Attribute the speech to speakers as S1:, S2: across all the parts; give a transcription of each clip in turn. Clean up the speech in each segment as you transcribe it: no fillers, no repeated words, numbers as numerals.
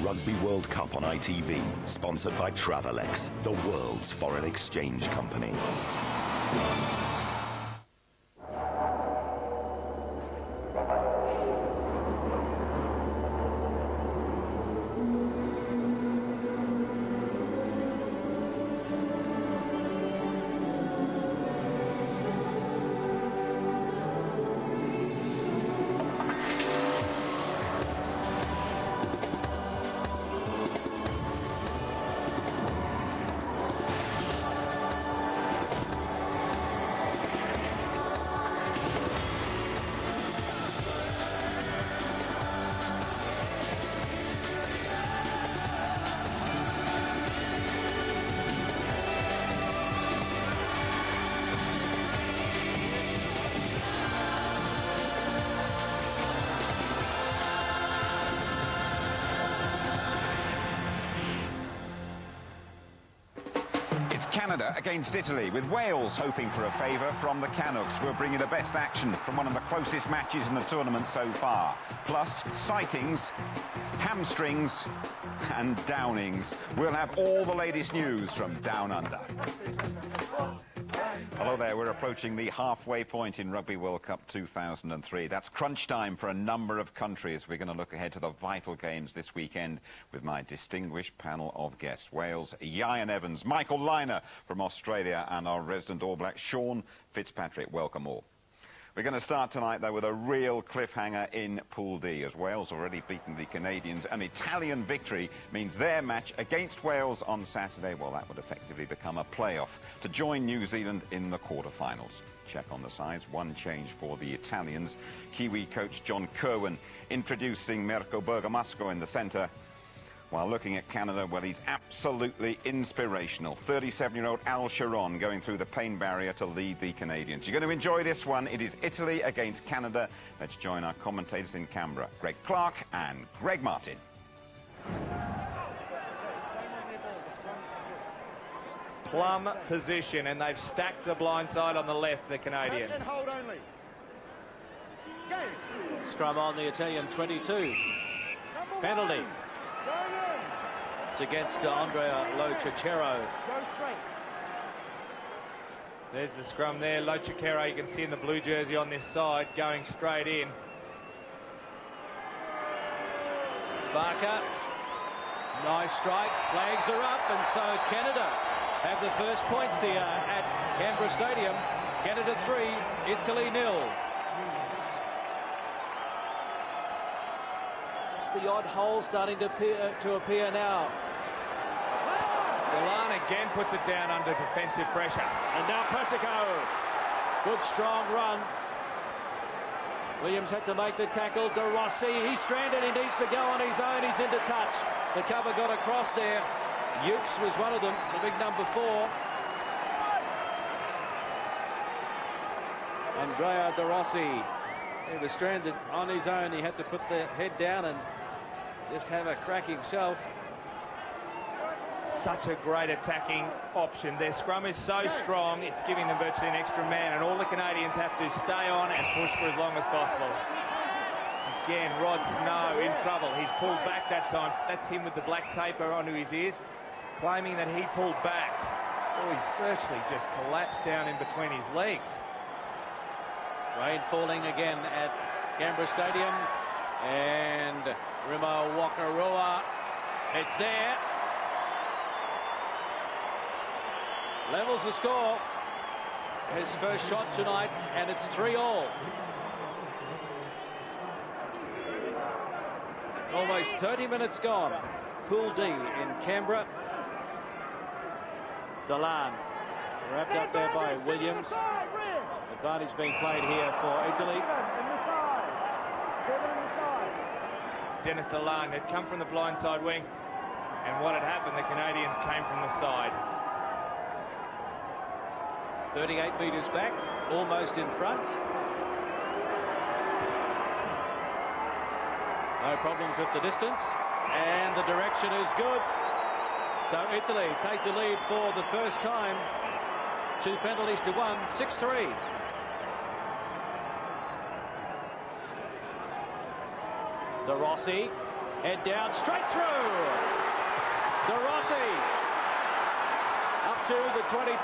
S1: Rugby World Cup on ITV, sponsored by Travelex, the world's foreign exchange company.
S2: Canada against Italy, with Wales hoping for a favour from the Canucks. We'll bring you the best action from one of the closest matches in the tournament so far. Plus, sightings, hamstrings and downings. We'll have all the latest news from Down Under. Hello there, we're approaching the halfway point in Rugby World Cup 2003. That's crunch time for a number of countries. We're going to look ahead to the vital games this weekend with my distinguished panel of guests. Wales, Ieuan Evans, Michael Lynagh from Australia, and our resident All Black, Sean Fitzpatrick. Welcome all. We're going to start tonight, though, with a real cliffhanger in Pool D, as Wales already beaten the Canadians. An Italian victory means their match against Wales on Saturday, well, that would effectively become a playoff to join New Zealand in the quarterfinals. Check on the sides, one change for the Italians. Kiwi coach John Kirwan introducing Mirko Bergamasco in the centre. While looking at Canada, well, he's absolutely inspirational. 37-year-old Al Sharon going through the pain barrier to lead the Canadians. You're going to enjoy this one. It is Italy against Canada. Let's join our commentators in Canberra, Greg Clark and Greg Martin.
S3: Plum position, and they've stacked the blind side on the left, the Canadians.
S4: Hold only.
S5: Scrum on the Italian 22. Penalty. It's against Andrea Lo Cicero.
S4: Go straight.
S3: There's the scrum there. Lo Cicero, you can see in the blue jersey on this side, going straight in.
S5: Barker. Nice strike. Flags are up, and so Canada have the first points here at Canberra Stadium. Canada 3, Italy 0. The odd hole starting to appear now.
S3: Ieuan again puts it down under defensive pressure.
S5: And now Pasico. Good strong run. Williams had to make the tackle. De Rossi, he's stranded. He needs to go on his own. He's into touch. The cover got across there. Ukes was one of them, the big number 4. Andrea De Rossi. He was stranded on his own. He had to put the head down and just have a crack himself.
S3: Such a great attacking option. Their scrum is so strong, it's giving them virtually an extra man, and all the Canadians have to stay on and push for as long as possible. Again, Rod Snow in trouble. He's pulled back that time. That's him with the black taper onto his ears, claiming that he pulled back. Oh, he's virtually just collapsed down in between his legs.
S5: Rain falling again at Canberra Stadium, and Rimo Wakarua, it's there. Levels the score. His first shot tonight, and it's 3-all. Almost 30 minutes gone. Pool D in Canberra. Delan wrapped up there by Williams. Advantage being played here for Italy.
S3: Dennis Delan had come from the blindside wing, and what had happened, the Canadians came from the side.
S5: 38 metres back, almost in front. No problems with the distance, and the direction is good. So Italy take the lead for the first time. 2 penalties to 1, 6-3. De Rossi, Head down, straight through. De Rossi. Up to the 22.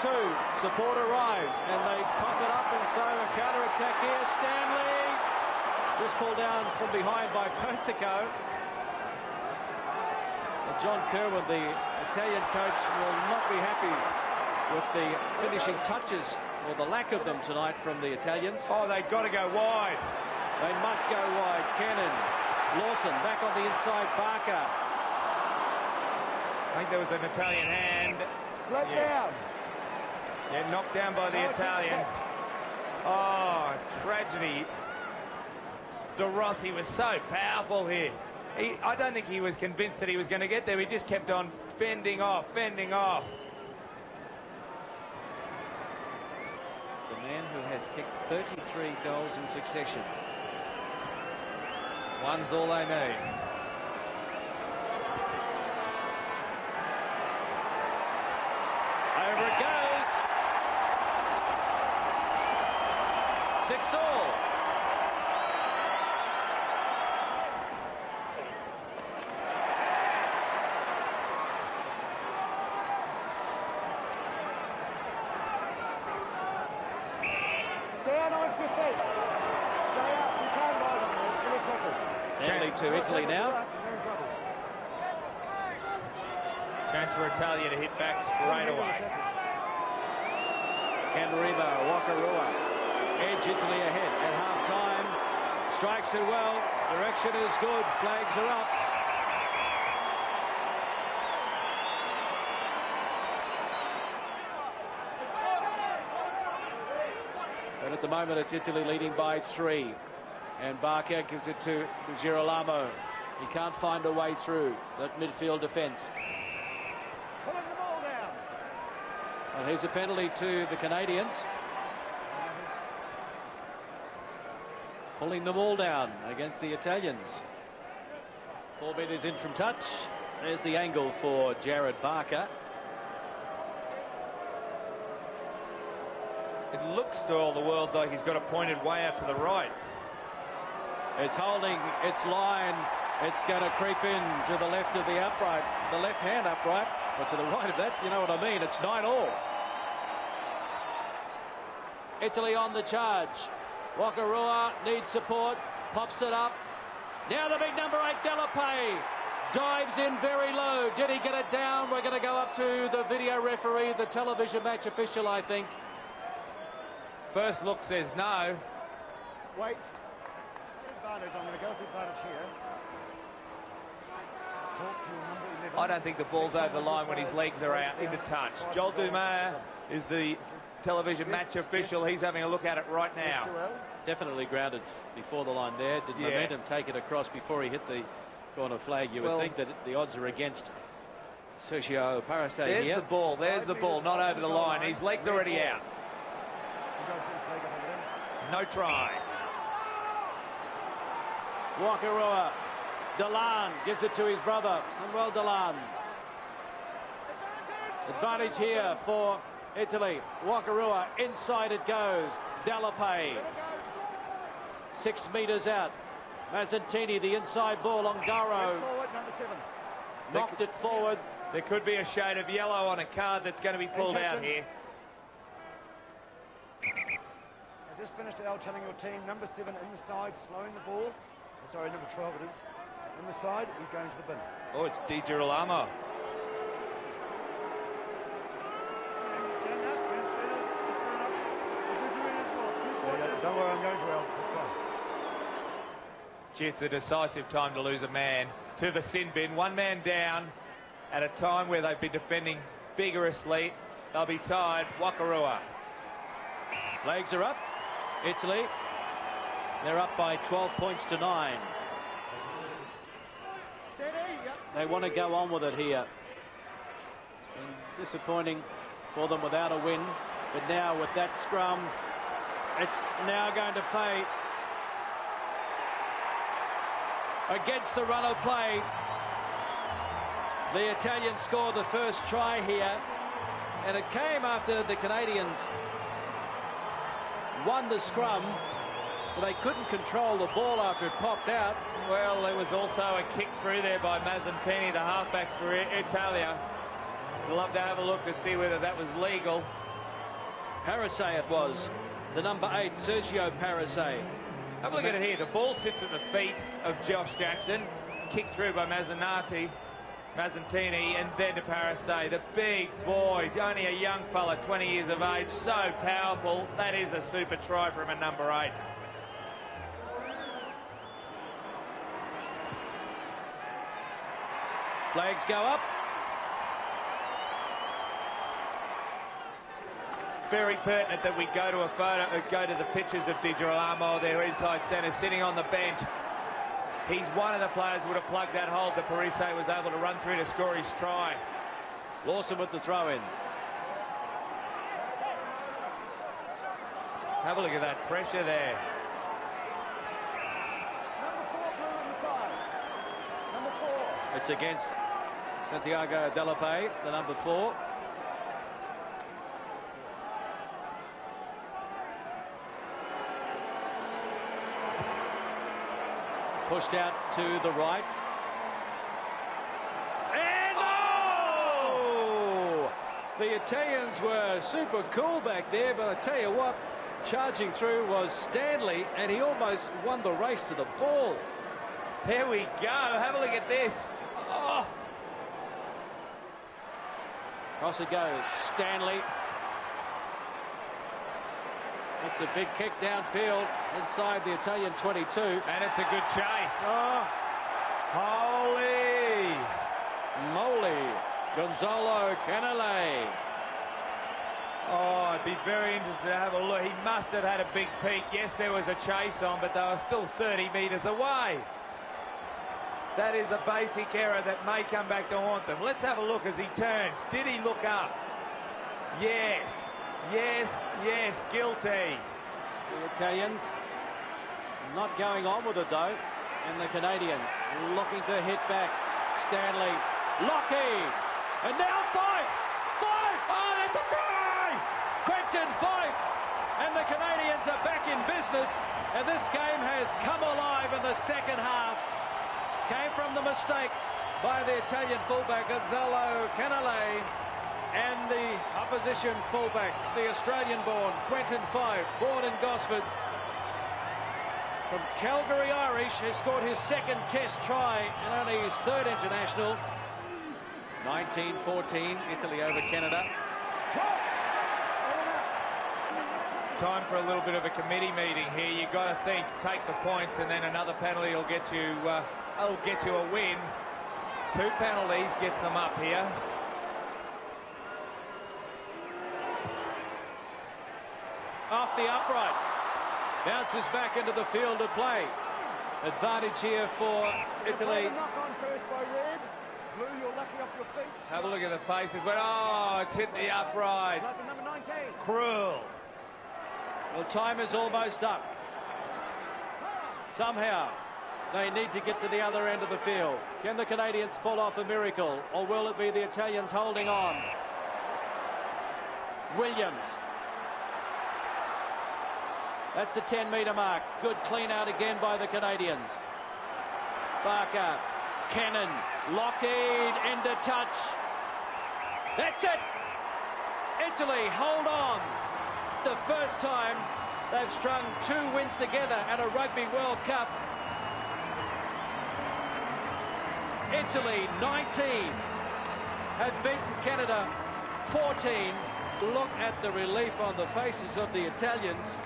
S5: Support arrives, and they cough it up, and so a counter-attack here. Stanley just pulled down from behind by Persico. John Kerwin, the Italian coach, will not be happy with the finishing touches, or the lack of them tonight from the Italians.
S3: Oh, they've got to go wide.
S5: They must go wide. Cannon, Lawson back on the inside, Barker.
S3: I think there was an Italian hand.
S4: Slow down.
S3: Yeah, knocked down by the Italians. Oh, tragedy. De Rossi was so powerful here. I don't think he was convinced that he was going to get there. He just kept on fending off, fending off.
S5: The man who has kicked 33 goals in succession.
S3: One's all they need.
S5: Over it goes. 6-all. Penalty to Italy now.
S3: Chance for Italia to hit back straight away.
S5: Candariba, Wakarua. Edge Italy ahead at half-time. Strikes it well. Direction is good. Flags are up. But at the moment, it's Italy leading by 3. And Barker gives it to Girolamo. He can't find a way through that midfield defence.
S4: Pulling the ball down.
S5: Well, here's a penalty to the Canadians. Pulling them all down against the Italians. Ball beat is in from touch. There's the angle for Jared Barker.
S3: It looks to all the world like he's got it pointed way out to the right.
S5: It's holding its line. It's going to creep in to the left of the upright, the left-hand upright, or to the right of that, you know what I mean. It's 9-all. Italy on the charge. Wakarua needs support, pops it up. Now the big number 8, Delapay, dives in very low. Did he get it down? We're going to go up to the video referee, the television match official, I think.
S3: First look says no.
S4: Wait. Advantage. I'm going to go for advantage here. Talk to number 11.
S3: I don't think the ball's over the line when his legs are out into touch. Joel Dumas is the television match official. He's having a look at it right now.
S5: Definitely grounded before the line there. Did Momentum take it across before he hit the corner flag? You would think that the odds are against Sergio Parase here.
S3: There's the ball. There's the ball. Not over the line. His leg's already out. No try.
S5: Wakarua. Delan gives it to his brother. And well, Delan. Advantage here for Italy. Wakarua. Inside it goes. Delapay. 6 metres out. Mazzantini, the inside ball. Ongaro. Knocked it forward.
S3: There could be a shade of yellow on a card that's going to be pulled out here.
S4: I just finished out telling your team, number 7 in the side, slowing the ball. Sorry, number 12 it is. In the side, he's going to the bin.
S3: Oh, it's Di Girolamo.
S4: Don't worry, I'm going to well. Let's go.
S3: Gee, it's a decisive time to lose a man to the sin bin. One man down at a time where they've been defending vigorously. They'll be tied. Wakarua.
S5: Flags are up. Italy. They're up by 12 points to 9.
S4: Steady, yep.
S5: They want to go on with it here. It's been disappointing for them without a win. But now with that scrum, it's now going to pay against the run of play. The Italians scored the first try here, and it came after the Canadians won the scrum but they couldn't control the ball after it popped out.
S3: Well, there was also a kick through there by Mazzantini, the halfback for Italia. I'd love to have a look to see whether that was legal.
S5: Parise it was, the number 8, Sergio Parise.
S3: Have a look at it here. The ball sits at the feet of Josh Jackson, kicked through by Mazzantini, and then to Parise, the big boy, only a young fella, 20 years of age, so powerful. That is a super try from a number 8.
S5: Flags go up.
S3: Very pertinent that we go to a photo, go to the pictures of Di Girolamo there inside centre, sitting on the bench. He's one of the players who would have plugged that hole that Parise was able to run through to score his try.
S5: Lawson with the throw in.
S3: Have a look at that pressure there.
S4: Number 4,
S5: It's against Santiago Delape, the number 4. Pushed out to the right. And oh! The Italians were super cool back there, but I tell you what, charging through was Stanley, and he almost won the race to the ball.
S3: Here we go. Have a look at this. Oh.
S5: Across it goes. Stanley. It's a big kick downfield inside the Italian 22.
S3: And it's a good chase.
S5: Oh,
S3: Holy
S5: moly. Gonzalo Canale.
S3: Oh, I'd be very interested to have a look. He must have had a big peak. Yes, there was a chase on, but they were still 30 metres away. That is a basic error that may come back to haunt them. Let's have a look as he turns. Did he look up? Yes. Yes, yes, guilty.
S5: The Italians not going on with it, though. And the Canadians looking to hit back. Stanley, Lockheed. And now Fife! Fife!
S3: Oh, that's a try!
S5: Quentin Fife! And the Canadians are back in business. And this game has come alive in the second half. Came from the mistake by the Italian fullback, Gonzalo Canale. And the opposition fullback, the Australian-born Quentin Fife, born in Gosford. From Calgary Irish, has scored his second test try and only his third international. 1914, Italy over Canada.
S3: Time for a little bit of a committee meeting here. You've got to think, take the points, and then another penalty will get you a win. 2 penalties gets them up here.
S5: Off the uprights. Bounces back into the field of play. Advantage here for Italy.
S4: knock on first by Red. Blue, you're lucky off your feet.
S3: Have a look at the faces. But oh, it's hit the upright.
S4: Like the number 19.
S3: Cruel.
S5: Well, time is almost up. Somehow, they need to get to the other end of the field. Can the Canadians pull off a miracle, or will it be the Italians holding on? Williams. That's a 10-metre mark. Good clean out again by the Canadians. Barker, Cannon, Lockheed, end of touch. That's it. Italy hold on. The first time they've strung 2 wins together at a Rugby World Cup. Italy 19 had beaten Canada 14. Look at the relief on the faces of the Italians.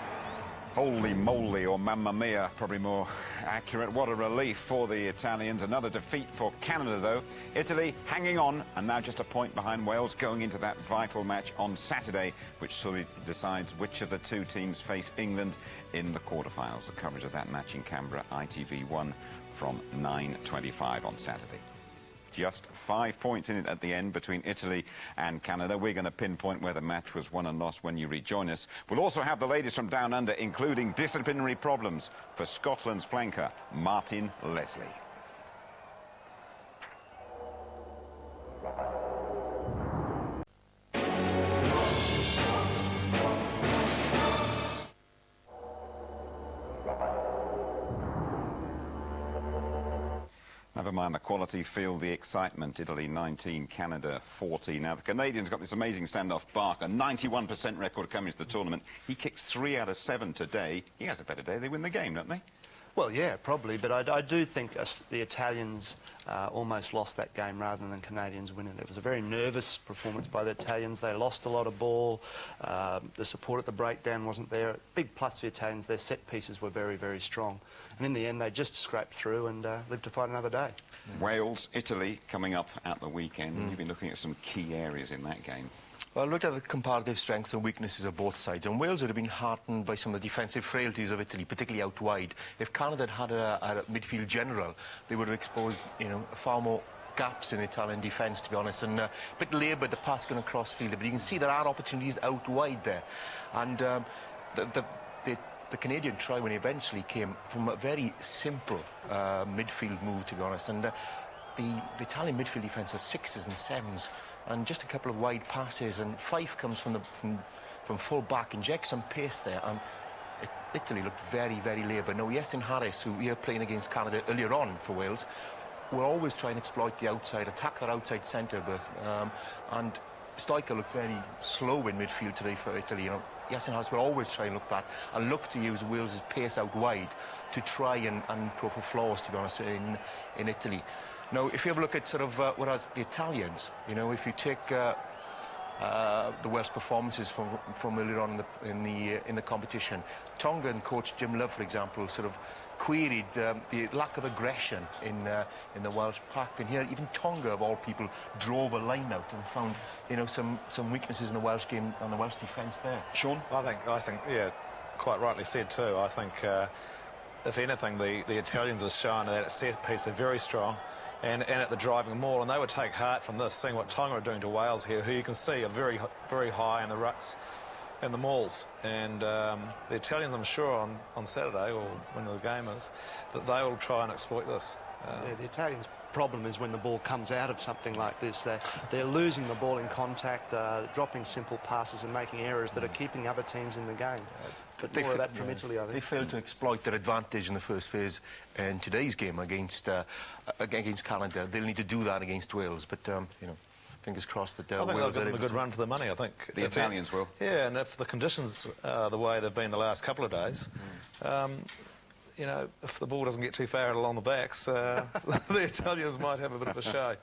S2: Holy moly, or mamma mia, probably more accurate. What a relief for the Italians. Another defeat for Canada, though. Italy hanging on, and now just a point behind Wales going into that vital match on Saturday, which sort of decides which of the 2 teams face England in the quarterfinals. The coverage of that match in Canberra, ITV 1 from 9:25 on Saturday. Just 5 points in it at the end between Italy and Canada. We're going to pinpoint where the match was won and lost when you rejoin us. We'll also have the latest from down under, including disciplinary problems for Scotland's flanker, Martin Leslie. Never mind the quality, feel the excitement. Italy 19, Canada 40. Now, the Canadians got this amazing standoff. Barker, 91% record coming to the tournament. He kicks 3 out of 7 today. He has a better day. They win the game, don't they?
S6: Well, yeah, probably, but I do think the Italians almost lost that game rather than Canadians winning. It was a very nervous performance by the Italians. They lost a lot of ball. The support at the breakdown wasn't there. Big plus for the Italians. Their set pieces were very, very strong. And in the end, they just scraped through and lived to fight another day.
S2: Wales, Italy coming up at the weekend. You've been looking at some key areas in that game.
S7: Well, I looked at the comparative strengths and weaknesses of both sides, and Wales would have been heartened by some of the defensive frailties of Italy, particularly out wide. If Canada had a midfield general, they would have exposed, you know, far more gaps in Italian defence, to be honest, and a bit laboured the pass going across field. But you can see there are opportunities out wide there, and the Canadian try when he eventually came from a very simple midfield move, to be honest, and the Italian midfield defence has 6s and 7s. And just a couple of wide passes, and Fife comes from full back, injects some pace there, and Italy looked very, very laboured. Now, Ieuan Harris, who we are playing against Canada earlier on for Wales, will always try and exploit the outside, attack that outside centre berth, and Stoicher looked very slow in midfield today for Italy. You know, Ieuan Harris will always try and look to use Wales' pace out wide to try and go for flaws, to be honest, in Italy. Now, if you have a look at sort of whereas the Italians, you know, if you take the Welsh performances from earlier on in the competition, Tonga and coach Jim Love, for example, sort of queried the lack of aggression in the Welsh pack, and here even Tonga, of all people, drove a line out and found, you know, some weaknesses in the Welsh game and the Welsh defence there. Sean,
S8: I think, yeah, quite rightly said too. I think if anything, the Italians were showing that at set piece they're very strong. And at the driving maul, and they would take heart from this, seeing what Tonga are doing to Wales here, who you can see are very, very high in the rucks and the mauls. And the Italians, I'm sure, on Saturday, or when the game is, that they will try and exploit this.
S6: Yeah, the Italians' problem is when the ball comes out of something like this, they're losing the ball in contact, dropping simple passes and making errors that are keeping other teams in the game. But more of that from Italy, I think.
S7: They failed to exploit their advantage in the first phase in today's game against Canada. They'll need to do that against Wales, but, you know, fingers crossed that
S8: I think
S7: Wales
S8: they'll give them a good run for the money, I think.
S2: The Italians will.
S8: Yeah, and if the conditions are the way they've been the last couple of days, you know, if the ball doesn't get too far out along the backs, the Italians might have a bit of a show.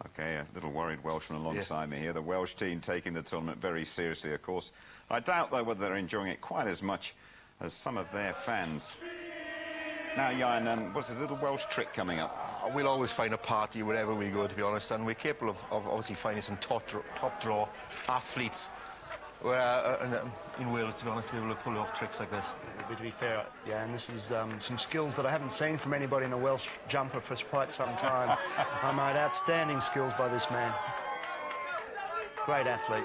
S2: OK, a little worried Welshman alongside me here. The Welsh team taking the tournament very seriously, of course. I doubt, though, whether they're enjoying it quite as much as some of their fans. Now, Ieuan, what's a little Welsh trick coming up?
S7: We'll always find a party wherever we go, to be honest, and we're capable of obviously finding some top draw athletes in Wales, to be honest, to be able to pull off tricks like this.
S6: But to be fair, yeah, and this is some skills that I haven't seen from anybody in a Welsh jumper for quite some time. I might, outstanding skills by this man. Great athlete.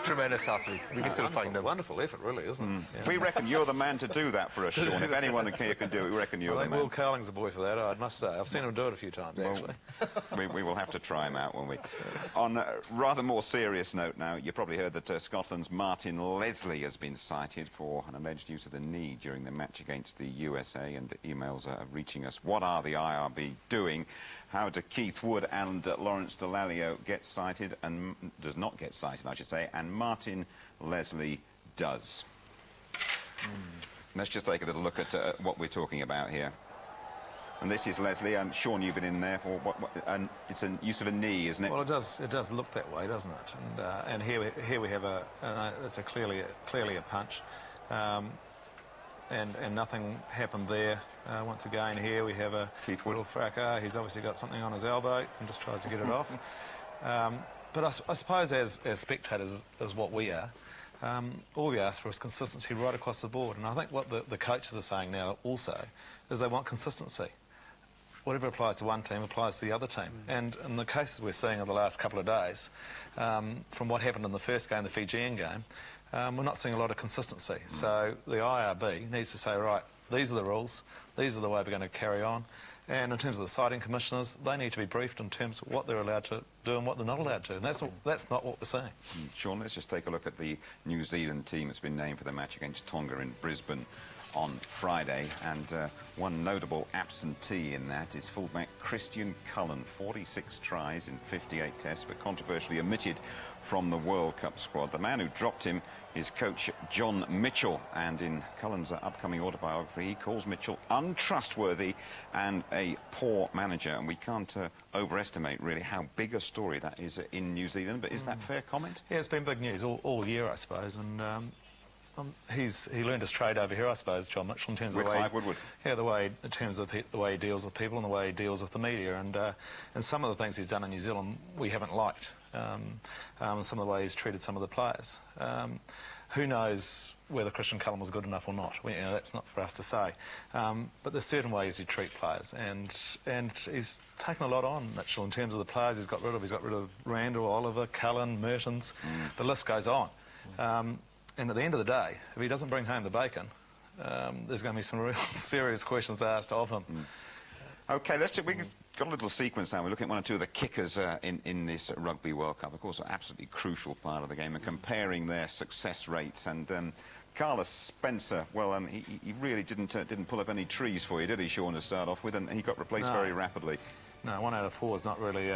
S7: Tremendous athlete. We can still find him.
S8: Wonderful effort, really, isn't it? Yeah.
S2: We reckon you're the man to do that for us, Sean. If anyone here can do it, we reckon you're the man.
S8: Will Carling's the boy for that, I must say. I've seen him do it a few times, actually.
S2: We will have to try him out, won't we? On a rather more serious note now, you probably heard that Scotland's Martin Leslie has been cited for an alleged use of the knee during the match against the USA, and the emails are reaching us. What are the IRB doing? How do Keith Wood and Lawrence Dallaglio get cited, and does not get cited, I should say, and Martin Leslie does? Let's just take a little look at what we're talking about here. And this is Leslie. Sean, you've been in there for and it's a use of a knee, isn't it?
S8: Well, it does look that way, doesn't it? And here we have it's clearly a punch, and nothing happened there. Once again, here we have a little fracas. He's obviously got something on his elbow and just tries to get it off. But I suppose as spectators, as what we are, all we ask for is consistency right across the board. And I think what the coaches are saying now also is they want consistency. Whatever applies to one team applies to the other team. And in the cases we're seeing over the last couple of days, from what happened in the first game, the Fijian game, we're not seeing a lot of consistency. So the IRB needs to say, right, these are the rules, these are the way we're going to carry on, And in terms of the sighting commissioners, they need to be briefed in terms of what they're allowed to do and what they're not allowed to. And that's not what we're saying.
S2: Sean, let's just take a look at the New Zealand team that's been named for the match against Tonga in Brisbane on Friday, and one notable absentee in that is fullback Christian Cullen, 46 tries in 58 tests, but controversially omitted from the World Cup squad. The man who dropped him is coach John Mitchell, and in Cullen's upcoming autobiography he calls Mitchell untrustworthy and a poor manager, and we can't overestimate really how big a story that is in New Zealand. But is that fair comment?
S8: Yeah, it's been big news all year, I suppose, and he learned his trade over here, I suppose, John Mitchell, in terms of the way,
S2: Clive Woodward.
S8: Yeah, in terms of the way he deals with people and the way he deals with the media, and some of the things he's done in New Zealand we haven't liked. Some of the way he's treated some of the players. Who knows whether Christian Cullen was good enough or not? That's not for us to say. But there's certain ways you treat players, and he's taken a lot on, Mitchell, in terms of the players he's got rid of. He's got rid of Randall, Oliver, Cullen, Mertens. The list goes on. And at the end of the day, if he doesn't bring home the bacon, there's going to be some real serious questions asked of him.
S2: OK, we've got a little sequence now. We're looking at one or two of the kickers in this Rugby World Cup. Of course, an absolutely crucial part of the game, and comparing their success rates. And Carlos Spencer, well, he really didn't pull up any trees for you, did he, Sean, to start off with? And he got replaced very rapidly.
S8: No, 1 out of 4 is not really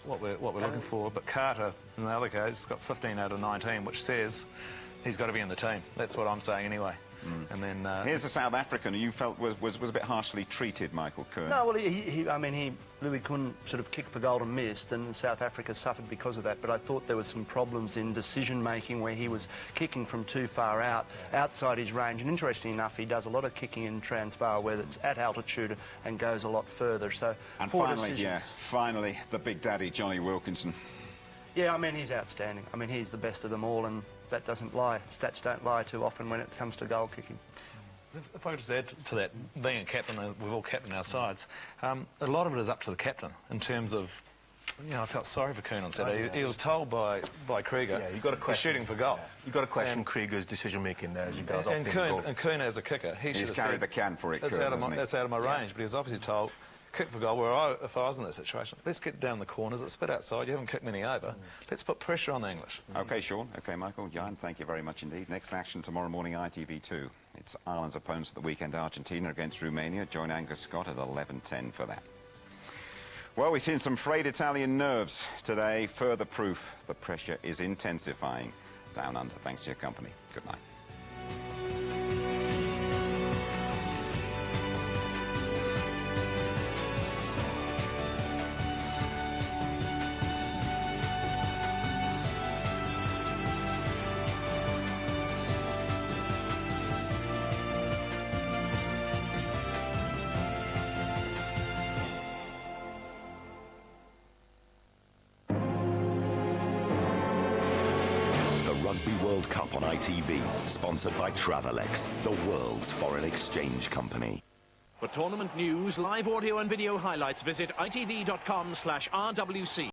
S8: what we're looking for. But Carter, in the other case, got 15 out of 19, which says he's got to be in the team. That's what I'm saying anyway. And then
S2: here's a South African who you felt was a bit harshly treated, Michael Kern.
S6: No, well, Louis couldn't sort of kick for goal and missed, and South Africa suffered because of that. But I thought there were some problems in decision-making where he was kicking from too far outside his range. And interestingly enough, he does a lot of kicking in Transvaal where it's at altitude and goes a lot further. So,
S2: and finally, the big daddy, Johnny Wilkinson.
S6: Yeah, he's outstanding. He's the best of them all, and that doesn't lie. Stats don't lie too often when it comes to goal kicking.
S8: If I could just add to that, being a captain, we've all captained our sides, a lot of it is up to the captain in terms of, I felt sorry for Kuhn on Saturday. He was told by Krieger,
S7: you've got to question,
S8: shooting for goal.
S7: You've got to question Krieger's decision-making there as you guys
S8: and Kuhn as a kicker,
S2: he's carried the can for it.
S8: That's out of my range, but he was obviously told, kick for goal, if I was in that situation, let's get down the corners, let's spit outside, you haven't kicked many over, let's put pressure on the English.
S2: OK, Sean. OK, Michael. Ieuan, thank you very much indeed. Next action tomorrow morning, ITV2. It's Ireland's opponents at the weekend, Argentina against Romania. Join Angus Scott at 11:10 for that. Well, we've seen some frayed Italian nerves today. Further proof the pressure is intensifying down under. Thanks for your company. Good night.
S1: Rugby World Cup on ITV, sponsored by Travelex, the world's foreign exchange company.
S9: For tournament news, live audio and video highlights, visit itv.com/RWC.